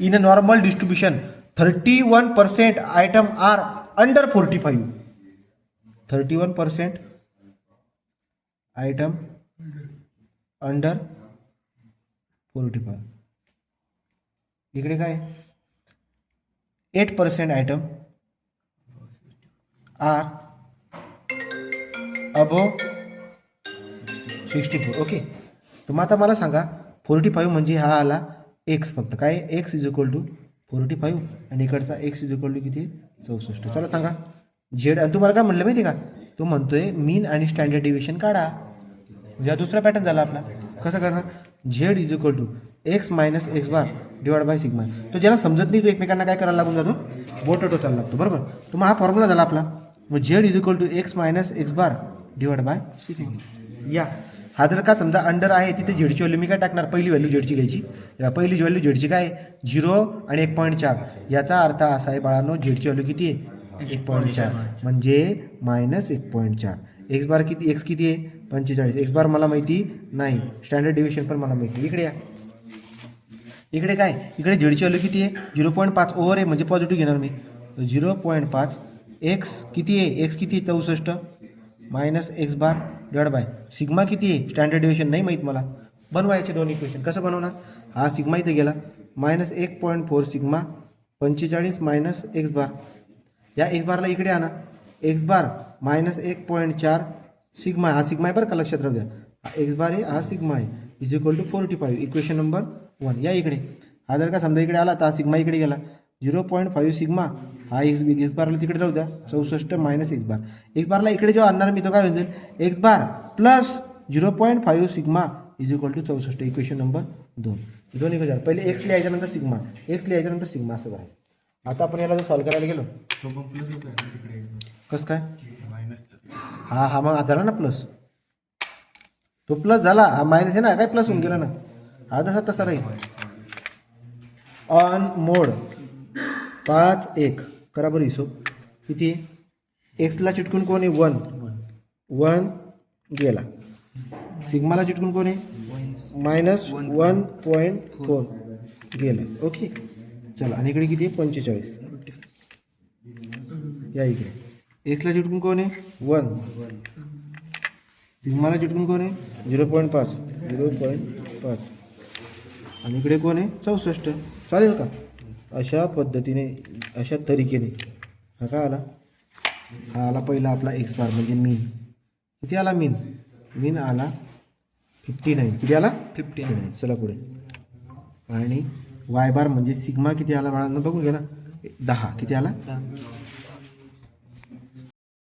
In a normal distribution 31% item R under 45. 31% item under 45. इकडे काय 8% item R अबो 64. Okay. तर मग आता मला सांगा 45 म्हणजे हा आला एक्स, फक्त काय एक्स इज इक्वल टू 45 आणि इकडचा एक्स इज इक्वल टू किती 64. चला सांगा झेड. आणि तुम्हाला काय म्हणलं माहिती का, तो म्हणतोय मीन आणि स्टँडर्ड डिव्हिएशन काढा. म्हणजे हा दुसरा पॅटर्न झाला आपला. कसं करणार, Z is equal to x minus x bar divide by sigma. तो ज्याला समजत नाही तो एकमेकांना काय करायला लागून जातो, बोट टोचायला लागतो. बरोबर. तर मग हा फॉर्म्युला झाला आपला. मग Z is equal to x minus x bar divide by sigma. या हा जर का समजा अंडर आहे तिथे झेडची व्हॅल्यू मी काय टाकणार, पहिली व्हॅल्यू झेडची घ्यायची. पहिली व्हॅल्यू झेडची काय 0 आणि 1.4. याचा अर्थ असा आहे बाळांनो, झेडची व्हॅल्यू किती आहे 1.4 म्हणजे मायनस 1.4. एक्स बार किती, एक्स किती आहे 45. एक्स बार मला माहिती नाही, स्टँडर्ड डिव्हिएशन पण मला माहिती. इकडे या, इकडे काय, इकडे झेडची व्हॅल्यू किती आहे 0.5 ओव्हर आहे म्हणजे पॉझिटिव्ह घेणार मी. 0.5 एक्स किती आहे, एक्स किती 64 minus x bar divide by sigma किती आहे, स्टँडर्ड डिव्हिएशन नाही माहीत मला. बनवायचे दोन इक्वेशन. कसं बनवणार, हा सिग्मा इथे गेला मायनस 1.4 सिग्मा 45 मायनस एक्स बार. या एक्स बारला इकडे आणा, एक्स बार मायनस 1.4 सिग्मा. हा सिग्मा आहे बरं का, लक्षात राहू द्या. एक्स बार आहे, हा सिग्मा आहे is equal to 45. Equation number 1. या इकडे हा जर का समजा इकडे आला तर हा सिग्मा इकडे गेला 0.5 सिग्मा. हा एक्स बारला तिकडे राहू द्या 64 मायनस एक्स बार. एक्स बारला इकडे जेव्हा आणणार मी तो काय होईल, x bar plus 0.5 sigma is equal to 64. Equation number 2. दोन इक्वेशन, पहिले एक्स लिहायच्या नंतर सिग्मा, एक्स लिहायच्या नंतर सिग्मा असं करायचं. आता आपण याला जर सॉल्व्ह करायला गेलो कसं काय, हा मग झाला ना प्लस, तो प्लस झाला, हा मायनस आहे ना, काय प्लस होऊन गेला ना, हा जसा तसा राहील. ऑन मोड 5-1 करा बरं हिशोब किती आहे. एक्सला चिटकून कोण आहे 1 गेला. सिग्माला चिटकून कोण आहे मायनस 1.4 गेला. ओके चला. आणि इकडे किती आहे 45. या इकडे एक्सला चिटकून कोण आहे 1, सिग्माला चिटकून कोण आहे 0.5 आणि इकडे कोण आहे 64. चालेल का. अशा पद्धतीने, अशा तरीकेने हा काय आला, हा आला पहिला आपला एक्स बार म्हणजे मीन. किती आला मीन आला 59. किती आला 59. चला पुढे. आणि वाय बार म्हणजे सिग्मा किती आला बाळांना बघून घ्या ना 10. किती आला 10.